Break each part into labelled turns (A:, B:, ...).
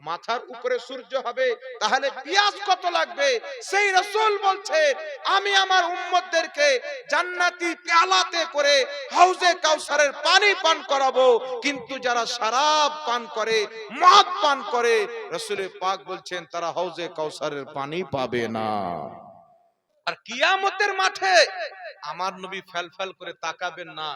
A: মাথার উপরে সূর্য হবে তাহলে পেঁয়াজ কত লাগবে? সেই রাসূল বলছে আমি আমার উম্মতদেরকে জান্নাতি পেয়ালাতে করে হাউজে কাউসারের পানি পান করাবো, কিন্তু যারা শরাব পান করে, মদ পান করে, রাসূল পাক বলছেন তারা হাউজে কাউসারের পানি পাবে না। আর কিয়ামতের মাঠে আমার নবী ফেলফেল করে তাকাবেন না।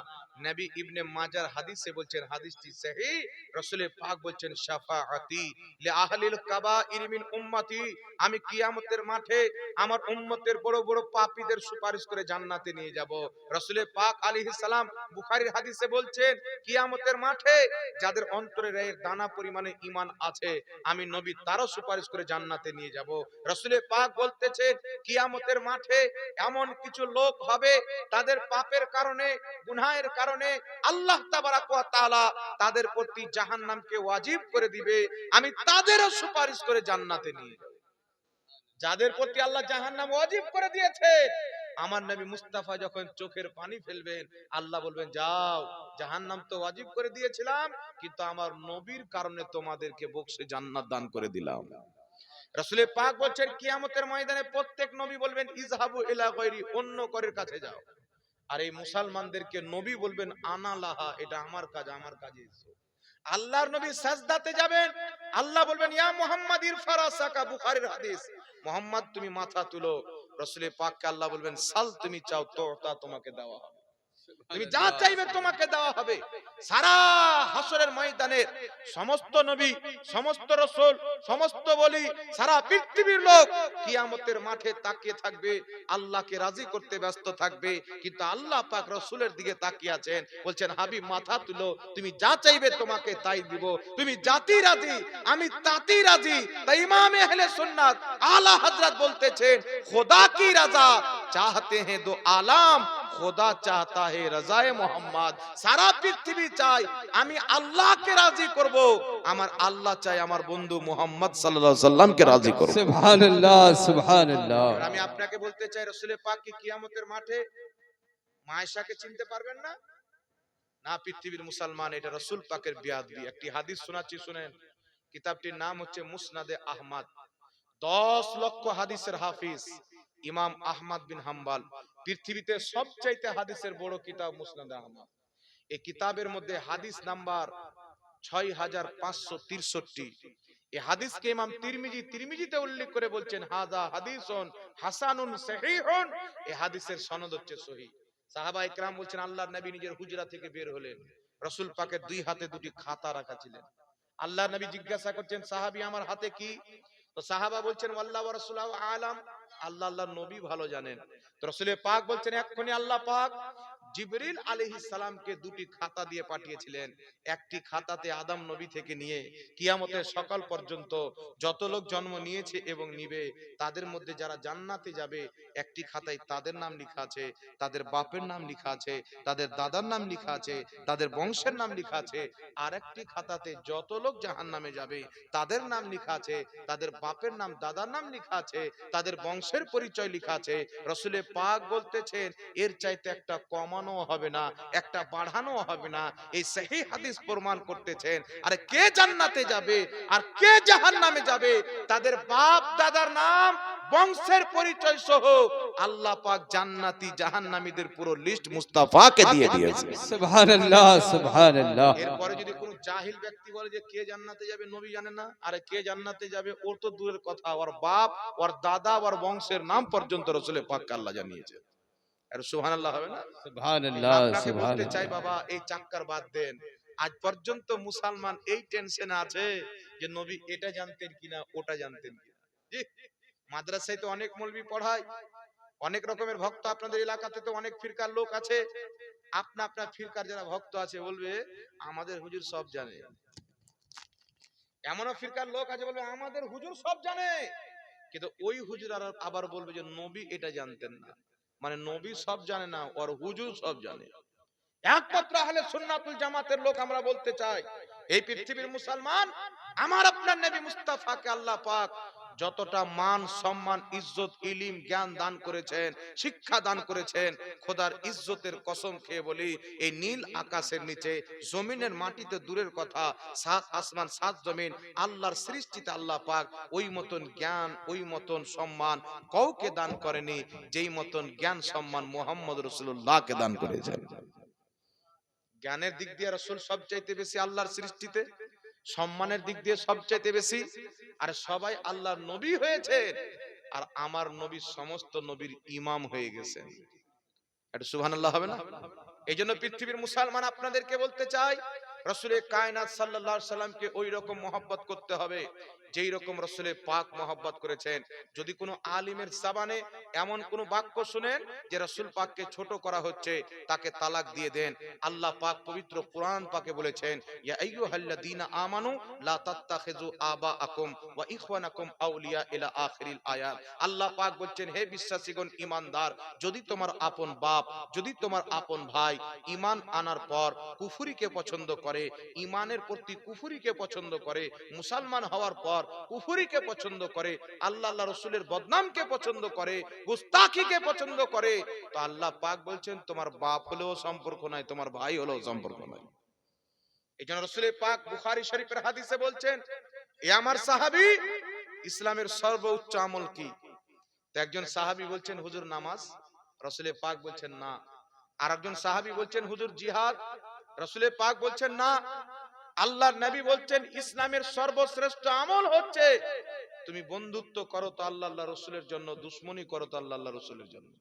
A: নবী ইবনে মাজার হাদিসে বলছেন, হাদিসটি সহিহ, রাসূল পাক বলছেন শাফাআতি লি আহলিল কাবাইর মিন উম্মতি, আমি কিয়ামতের মাঠে আমার উম্মতের বড় বড় পাপীদের সুপারিশ করে জান্নাতে নিয়ে যাব। রাসূল পাক আলাইহিস সালাম বুখারীর হাদিসে বলছেন কিয়ামতের মাঠে যাদের অন্তরে রায়ের দানা পরিমাণে ঈমান আছে আমি নবী তারও সুপারিশ করে জান্নাতে নিয়ে যাব। রাসূল পাক বলতেছেন কিয়ামতের মাঠে এমন কিছু লোক হবে তাদের পাপের কারণে, গুনাহের কারণে আল্লাহ তাবারাক ওয়া তাআলা তাদের প্রতি জাহান্নামকে ওয়াজিব করে দিবে, আমি তাদেরও সুপারিশ করে জান্নাতে নিয়ে যাব। যাদের প্রতি আল্লাহ জাহান্নাম ওয়াজিব করে দিয়েছে, আমার নবী মুস্তাফা যখন চোখের পানি ফেলবেন আল্লাহ বলবেন যাও, জাহান্নাম তো ওয়াজিব করে দিয়েছিলাম কিন্তু আমার নবীর কারণে তোমাদেরকে বকশে জান্নাত দান করে দিলাম। রাসূল পাক বলছেন কিয়ামতের ময়দানে প্রত্যেক নবী বলবেন ইযহাবু ইলা গায়রি, অন্য করের কাছে যাও। আর এই মুসলমানদেরকে নবী বলবেন আনা লাহা, এটা আমার কাজ, আমার কাজে এসো। আল্লাহর নবী সাজদাতে যাবেন, আল্লাহ বলবেন ইয়া মুহাম্মাদ ইরফা রাসাকা, বুখারীর হাদিস, মুহাম্মদ তুমি মাথা তুলো। রাসূল পাককে আল্লাহ বলবেন সাল, তুমি চাও তো তা তোমাকে দেওয়া হবে, তুমি যা চাইবে তোমাকে দেওয়া হবে। সারা হাসরের ময়দানে সমস্ত নবী, সমস্ত রাসূল, সমস্ত ওলি, সারা পৃথিবীর লোক কিয়ামতের মাঠে তাকিয়ে থাকবে, আল্লাহকে রাজি করতে ব্যস্ত থাকবে, কিন্তু আল্লাহ পাক রাসূলের দিকে তাকিয়ে আছেন, বলছেন হাবিব মাথা তুলো, তুমি যা চাইবে তোমাকে তাই দিব, তুমি জাতি রাজি আমি তাতি রাজি। তাই ইমাম আহলে সুন্নাত আলা হযরত বলতেছেন খোদা কি রাজা চাহতে हैं दो आलम, খোদা চাহতা হে রাজায়ে মোহাম্মদ, সারা পৃথিবী চাই আমি আল্লাহকে রাজি করব, আমার আল্লাহ চাই আমার বন্ধু মুহাম্মদ সাল্লাল্লাহু আলাইহি সাল্লামকে রাজি করব।
B: সুবহানাল্লাহ সুবহানাল্লাহ।
A: আমি আপনাকে বলতে চাই রাসূল পাক কি কিয়ামতের মাঠে মায়েশাকে চিনতে পারবেন না? না, পৃথিবীর মুসলমান, এটা রাসূল পাকের বিয়াদবি। একটি হাদিস শোনাচ্ছি শুনেন, কিতাবটির নাম হচ্ছে মুসনাদে আহমদ, 10 লক্ষ হাদিসের হাফিজ ইমাম আহমদ বিন হাম্বল, পৃথিবীতে সবচাইতে হাদিসের বড় কিতাব মুসনাদে আহমদ। এই কিতাবের মধ্যে হাদিস নাম্বার 6563। এই হাদিসকে ইমাম তিরমিজিতে উল্লেখ করে বলছেন হাযা হাদিসুন হাসানুন সহিহুন, এই হাদিসের সনদ হচ্ছে সহিহ। সাহাবা ইকরাম বলছেন আল্লাহর নবী নিজের হুজরা থেকে বের হলেন, রাসূল পাকের দুই হাতে দুটি খাতা রাখা ছিলেন। আল্লাহর নবী জিজ্ঞাসা করছেন সাহাবী আমার হাতে কি? তো সাহাবা বলছেন আল্লাহ ওয়া রাসূলুহু আলাম, আল্লাহ আল্লাহর নবী ভালো জানেন। তো রাসূল পাক বলছেন এক্ষুনি আল্লাহ পাক জিবরিল আলাইহিস সালামকে দুটি খাতা দিয়ে পাঠিয়েছিলেন, একটি খাতাতে আদম নবী থেকে নিয়ে কিয়ামতের সকাল পর্যন্ত যত লোক জন্ম নিয়েছে এবং নিবে তাদের মধ্যে যারা জান্নাতে যাবে, একটি খাতায় তাদের নাম লেখা আছে, তাদের বাপের নাম লেখা আছে, তাদের দাদার নাম লেখা আছে, তাদের বংশের নাম লেখা আছে, আর একটি খাতাতে যত লোক জাহান্নামে যাবে তাদের নাম লেখা আছে, তাদের বাপের নাম দাদার নাম লেখা আছে, তাদের বংশের পরিচয় লেখা আছে। রাসূল পাক বলতেছেন এর চাইতে একটা কমানো হবে না, একটা বাড়ানো হবে না। এই সহিহ হাদিস প্রমাণ করতেছেন আরে কে জান্নাতে যাবে আর কে জাহান্নামে যাবে তাদের বাপ দাদার নাম বংশের পরিচয় সহ আল্লাহ পাক জান্নাতি জাহান্নামীদের পুরো লিস্ট মুস্তাফাকে দিয়ে দিয়েছে।
B: সুবহানাল্লাহ সুবহানাল্লাহ।
A: এরপরে যদি কোন জাহিল ব্যক্তি বলে যে কে জান্নাতে যাবে নবী জানে না, আরে কে জান্নাতে যাবে ওর তো দূরের কথা, ওর বাপ ওর দাদা ওর বংশের নাম পর্যন্ত রাসূল পাক আল্লাহ জানিয়েছেন। আর সুবহানাল্লাহ হবে না?
B: সুবহানাল্লাহ
A: আপনাকে বলতে চাই
B: সুবহানাল্লাহ।
A: বাবা এই চাক্কার বাদ দেন। আজ পর্যন্ত মুসলমান এই টেনশনে আছে যে নবী এটা জানতেন কিনা ওটা জানতেন কিনা। জি, মাদ্রাসায় তো অনেক মৌলবি পড়ায়, অনেক রকমের ভক্ত, আপনাদের এলাকাতে তো অনেক ফিরকার লোক আছে, আপনার ফিরকার যারা ভক্ত আছে বলবে আমাদের হুজুর সব জানে। এমনও ফিরকার লোক আছে বলবে আমাদের হুজুর সব জানে, কিন্তু ওই হুজুর আবার বলবে যে নবী এটা জানতেন না। মানে নবী সব জানে না, ওর হুজুর সব জানে। একমাত্র আহলে সুন্নাতুল জামাতের লোক আমরা বলতে চাই এই পৃথিবীর মুসলমান আমার আপনার নবী মুস্তাফাকে আল্লাহ পাক যতটা মান সম্মান ইজ্জত ইলিম জ্ঞান দান করেছেন, শিক্ষা দান করেছেন, খোদার ইজ্জতের কসম খেয়ে বলি এই নীল আকাশের নিচে জমিনের মাটিতে দূরের কথা, সাত আসমান সাত জমিন আল্লাহর সৃষ্টিতে আল্লাহ পাক ওই মতন জ্ঞান ওই মতন সম্মান কাউকে দান করেনি যেই মতন জ্ঞান সম্মান মুহাম্মদ রাসূলুল্লাহকে দান করেছেন। জ্ঞানের দিক দিয়ে রাসূল সবচাইতে বেশি আল্লাহর সৃষ্টিতে, সম্মানের দিক দিয়ে সবচাইতে বেশি, আর সবাই আল্লাহর নবী হয়েছে, আর আমার নবী সমস্ত নবীর ইমাম হয়ে গেছেন। এটা সুবহানাল্লাহ হবে না? এই জন্য পৃথিবীর মুসলমান আপনাদেরকে বলতে চাই, রাসূলের কায়নাত সাল্লাল্লাহু আলাইহি সাল্লামকে ওই রকম মহব্বত করতে হবে যেই রকম রাসূলের পাক মহব্বত করেছেন। যদি কোনো আলিমের জবানে এমন কোনো বাক্য শুনেন যে রাসূল পাককে ছোট করা হচ্ছে, তাকে তালাক দিয়ে দেন। আল্লাহ পাক পবিত্র কোরআন পাকে বলেছেন, ইয়া আইয়ুহাল্লাযীনা আমানু লা তাত্তাখিযু আবাআকুম ওয়া ইখওয়ানাকুম আউলিয়া ইলা আখিরিল আয়াত। আল্লাহ পাক বলছেন, হে বিশ্বাসীগণ ঈমানদার, যদি তোমার আপন বাপ, যদি তোমার আপন ভাই ঈমান আনার পর কুফরিকে পছন্দ করে, ঈমানের প্রতি কুফরিকে পছন্দ করে, মুসলমান হওয়ার পর কুফরিকে পছন্দ করে, আল্লাহ আল্লাহ রাসূলের বদনামকে পছন্দ করে, গুস্তাখিকে পছন্দ করে, তো আল্লাহ পাক বলছেন তোমার বাপ হলেও সম্পর্ক নাই, তোমার ভাই হলেও সম্পর্ক নাই। এইজন্য রাসূলের পাক বুখারী শরীফের হাদিসে বলছেন, এ আমার সাহাবী, ইসলামের সর্বোচ্চ আমল কি? তো একজন সাহাবী বলছেন, হুজুর নামাজ। রাসূলের পাক বলছেন না। আর একজন সাহাবী বলছেন, হুজুর জিহাদ। রাসূলের পাক বলছেন না। আল্লাহর নবী বলছেন, ইসলামের সর্বশ্রেষ্ঠ আমল হচ্ছে তুমি বন্ধুত্ব করো তো আল্লাহ আল্লাহ রাসূলের জন্য, দুশমনি করো তো আল্লাহ আল্লাহ রাসূলের জন্য।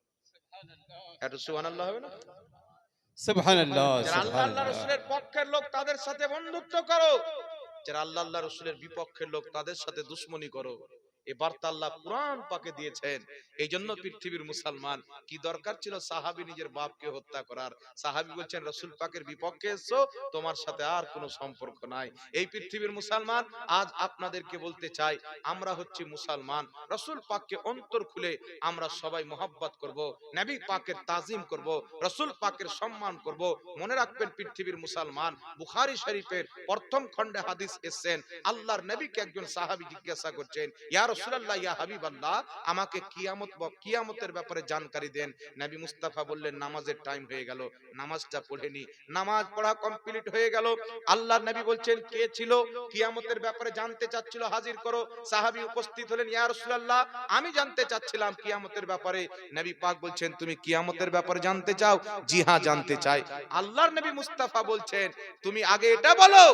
A: এটা সুবহানাল্লাহ হবে না?
B: সুবহানাল্লাহ,
A: যারা আল্লাহ আল্লাহ
B: সুবহানাল্লাহ।
A: রাসূলের পক্ষের লোক তাদের সাথে বন্ধুত্ব করো, যারা আল্লাহ আল্লাহ রাসূলের বিপক্ষের লোক তাদের সাথে দুশমনি করো। এই বার্তা আল্লাহ কুরআন পাকে দিয়েছেন। এই জন্য পৃথিবীর মুসলমান কি দরকার ছিল সাহাবী নিজের বাপকে হত্যা করার? সাহাবী বলছেন, রাসূল পাকের বিপক্ষে এসো, তোমার সাথে আর কোনো সম্পর্ক নাই। এই পৃথিবীর মুসলমান আজ আপনাদেরকে বলতে চাই, আমরা হচ্ছি মুসলমান, রাসূল পাককে অন্তর খুলে আমরা সবাই মহব্বত করব, নবী পাকের তাজিম করব, রাসূল পাকের সম্মান করব। মনে রাখবেন পৃথিবীর মুসলমান, বুখারী শরীফের প্রথম খণ্ডে হাদিস এসেছেন, আল্লাহর নবীকে একজন সাহাবী জিজ্ঞাসা করছেন, ইয়া রাসূলুল্লাহ, ইয়া হাবিবাল্লাহ, আমাকে কিয়ামতের ব্যাপারে জানকারি দেন। নবী মুস্তাফা বললেন, নামাজের টাইম হয়ে গেল। নামাজটা পড়েনি, নামাজ পড়া কমপ্লিট হয়ে গেল। আল্লাহর নবী বলছেন, কে ছিল কিয়ামতের ব্যাপারে জানতে চাচ্ছিল, হাজির করো। সাহাবী উপস্থিত হলেন, ইয়া রাসূলুল্লাহ, আমি জানতে চাচ্ছিলাম কিয়ামতের ব্যাপারে। নবী পাক বলছেন, তুমি কিয়ামতের ব্যাপারে জানতে চাও? জি হ্যাঁ, জানতে চাই। আল্লাহর নবী মুস্তাফা বলছেন, তুমি আগে এটা বলো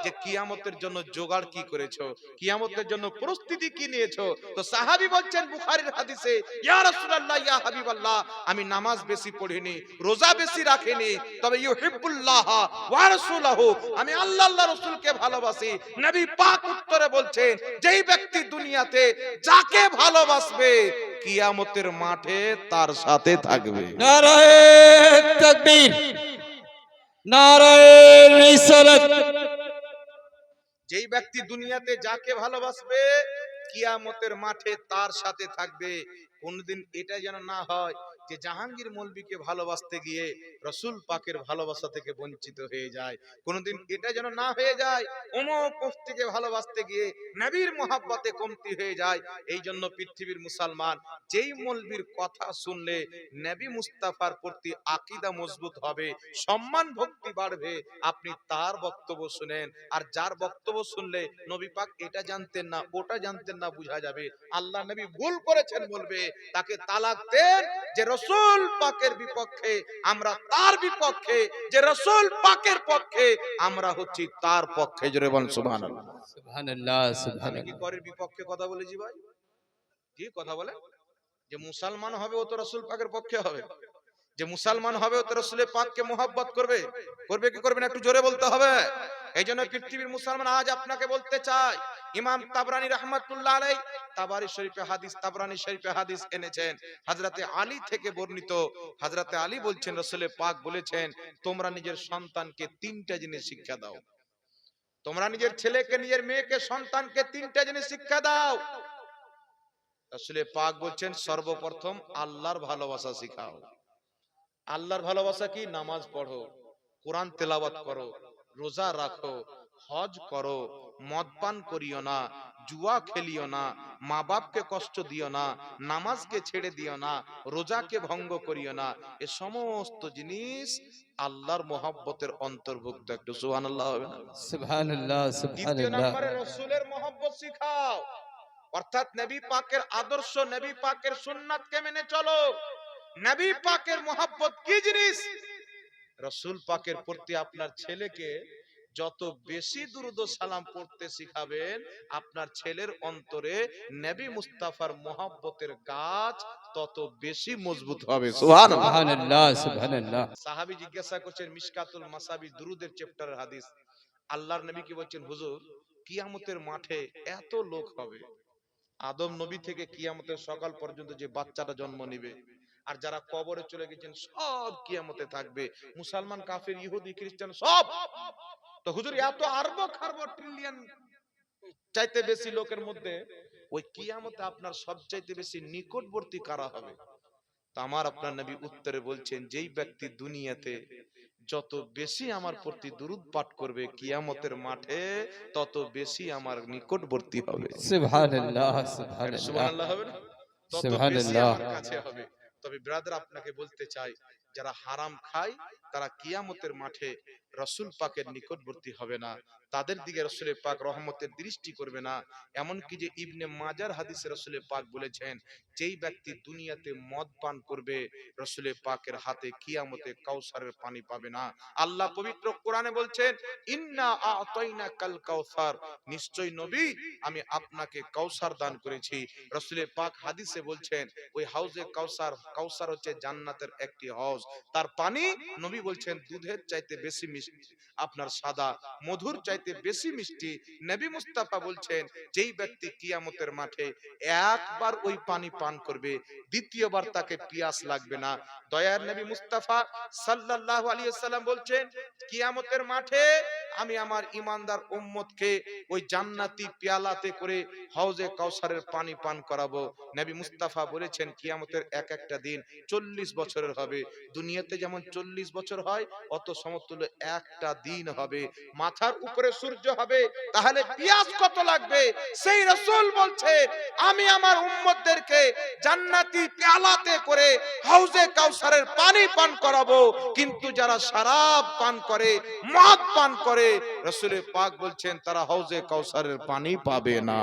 A: যে কিয়ামতের জন্য জোগাড় কি করেছো, কিয়ামতের জন্য প্রস্তুতি কি নিয়েছো? তো সাহাবী বলছেন বুখারীর হাদিসে, ইয়া রাসূলুল্লাহ, ইয়া হাবিবাল্লাহ, আমি নামাজ বেশি পড়িনি, রোজা বেশি রাখিনি, তবে ইউহিব্বুল্লাহ ওয়া রাসূলুহু, আমি আল্লাহ আল্লাহ রাসূলকে ভালোবাসি। নবী পাক উত্তরে বলছেন, যেই ব্যক্তি দুনিয়াতে যাকে ভালোবাসবে কিয়ামতের মাঠে তার সাথে থাকবে।
B: নারায়ে তাকবীর, নারায়ে রিসালাত।
A: যেই ব্যক্তি দুনিয়াতে যাকে ভালোবাসবে কিয়ামতের মাঠে তার সাথে থাকবে। কোনদিন এটা যেন না হয় যে জাহাঙ্গীর মৌলবীকে ভালোবাসতে গিয়ে রাসূল পাকের ভালোবাসা থেকে বঞ্চিত হয়ে যায়। কোনদিন এটা যেন না হয়ে যায় অমুক মুফতিকে ভালোবাসতে গিয়ে নবীর মহব্বতে কমতি হয়ে যায়। এই জন্য পৃথিবীর মুসলমান, যেই মৌলবীর কথা শুনলে নবী মুস্তাফার প্রতি আকীদা মজবুত হবে, সম্মান ভক্তি বাড়বে, আপনি তার বক্তব্য শুনেন। আর যার বক্তব্য শুনলে নবী পাক এটা জানতেন না ওটা জানতেন না বোঝা যাবে, আল্লাহ নবী ভুল করেছেন বলবে, তাকে তালাক দেন। যে রাসূল পাকের বিপক্ষে আমরা তার বিপক্ষে, যে রাসূল পাকের পক্ষে আমরা হচ্ছি তার পক্ষে। জোরে বলেন সুবহানাল্লাহ।
B: সুবহানাল্লাহ,
A: আমি কি
B: সুবহানাল্লাহ।
A: করের বিপক্ষে কথা বলেছি ভাই? কি কথা বলে? যে মুসলমান হবে ও তো রাসূল পাকের পক্ষে হবে, যে মুসলমান হবে ও তো রাসূলের পাককে মহব্বত করবে। করবে কি করবে না একটু জোরে বলতে হবে। এই জন্য পৃথিবীর মুসলমান আজ আপনাকে বলতে চাই, ইমাম তাবরানী রাহমাতুল্লাহ আলাইহি তাবারী শরীফে হাদিস, তাবরানী শরীফে হাদিস এনেছেন, হযরতে আলী থেকে বর্ণিত। হযরতে আলী বলছেন, রাসূলের পাক বলেছেন, তোমরা নিজের সন্তানকে তিনটা জিনিস শিক্ষা দাও। তোমরা নিজের ছেলেকে, নিজের মেয়েকে, সন্তানকে তিনটা জিনিস শিক্ষা দাও। রাসূলের পাক বলছেন, সর্বপ্রথম আল্লাহর ভালোবাসা শিখাও। আল্লাহর ভালোবাসা কি? নামাজ পড়ো, কোরআন তেলাওয়াত করো, রোজা রাখো, হজ করো, মদ পান করিও না, জুয়া খেলিও না, মা বাপকে কষ্ট দিও না, নামাজকে ছেড়ে দিও না, রোজাকে ভঙ্গ করিও না। এ সমস্ত জিনিস আল্লাহর মহব্বতের অন্তর্ভুক্ত। একটু সুবহানাল্লাহ হবে না?
B: সুবহানাল্লাহ
A: দ্বিতীয়
B: সুবহানাল্লাহ
A: নম্বরে রসুলের মহব্বত শিখাও, অর্থাৎ নবী পাকের আদর্শ, নবী পাকের সুন্নাতকে মেনে চলো। নবী পাকের মহব্বত কি জিনিস? রসুল পাকের প্রতি আপনার ছেলেকে যত বেশি দুরূদ ও সালাম পড়তে শিখাবেন, আপনার ছেলের অন্তরে নবী মুস্তাফার মহব্বতের গাছ তত বেশি মজবুত হবে। সুবহানাল্লাহ।
B: সুবহানাল্লাহ সুবহানাল্লাহ
A: সাহাবী জিজ্ঞাসা করছেন, মিশকাতুল মাসাবি দুরুদের চ্যাপ্টারের হাদিস, আল্লাহর নবী কি বলছেন, হুজুর কিয়ামতের মাঠে এত লোক হবে, আদম নবী থেকে কিয়ামতের সকাল পর্যন্ত যে বাচ্চাটা জন্ম নিবে, আর যারা কবরে চলে গেছেন সব কিয়ামতে থাকবে, মুসলমান, কাফের, ইহুদি, খ্রিস্টান সব। তো হুজুর এত আরব খারব ট্রিলিয়ন চাইতে বেশি লোকের মধ্যে ওই কিয়ামতে আপনার সবচাইতে বেশি নিকটবর্তী কারা হবে? তা আমার আপনার নবী উত্তরে বলছেন, যেই ব্যক্তি দুনিয়াতে যত বেশি আমার প্রতি দুরূদ পাঠ করবে, কিয়ামতের মাঠে তত বেশি আমার নিকটবর্তী হবে।
B: সুবহানাল্লাহ সুবহানাল্লাহ
A: সুবহানাল্লাহ হবে না? তত বেশি
B: সুবহানাল্লাহ
A: আমার কাছে হবে। তবে ব্রাদার আপনাকে বলতে চাই, যারা হারাম খায় তারা কিয়ামতের মাঠে রসুল পাকের নিকটবর্তী হবে না, তাদের দিকে রসুল পাক রহমতের দৃষ্টি করবে না। এমনকি যে ইবনে মাজার হাদিসে রসুল পাক বলেছেন, যেই ব্যক্তি দুনিয়াতে মদ পান করবে, রসুল পাকের হাতে কিয়ামতে কাউসারের পানি পাবে না। আল্লাহ পবিত্র কোরআনে বলছেন, ইন্না আ'তাইনাকাল কাউসার, নিশ্চয় নবী আমি আপনাকে কাউসার দান করেছি। রসুল পাক হাদিসে বলছেন, ওই হাউজে কাউসার, কাউসার হচ্ছে জান্নাতের একটি হাউজ, তার পানি নবী বলছেন দুধের চাইতে বেশি মিষ্টি, আপনার সাদা, মধুর চাইতে বেশি মিষ্টি। নবী মুস্তাফা বলছেন, যেই ব্যক্তি কিয়ামতের মাঠে একবার ওই পানি পান করবে, দ্বিতীয়বার তাকে পিয়াস লাগবে না। দয়ার নবী মুস্তাফা সাল্লাল্লাহু আলাইহি ওয়াসাল্লাম বলছেন, কিয়ামতের মাঠে আমি আমার ঈমানদার উম্মতকে ওই জান্নাতি পেয়ালাতে করে হাউজে কাউসারের পানি পান করাবো। নবী মুস্তাফা বলেছেন, কিয়ামতের এক একটা দিন 40 বছরের হবে। দুনিয়াতে যেমন 40 বছর হয়, অত সমতুল্য একটা দিন হবে। মাথার উপরে সূর্য হবে, তাহলে পিয়াস কত লাগবে? সেই রাসূল বলছে, আমি আমার উম্মতদেরকে জান্নাতি পেয়ালাতে করে হাউজে কাউসারের পানি পান করাবো। কিন্তু যারা শরাব পান করে, মদ পান করে, রাসূল পাক বলছেন তারা হাউজে কাউসারের পানি পাবে না।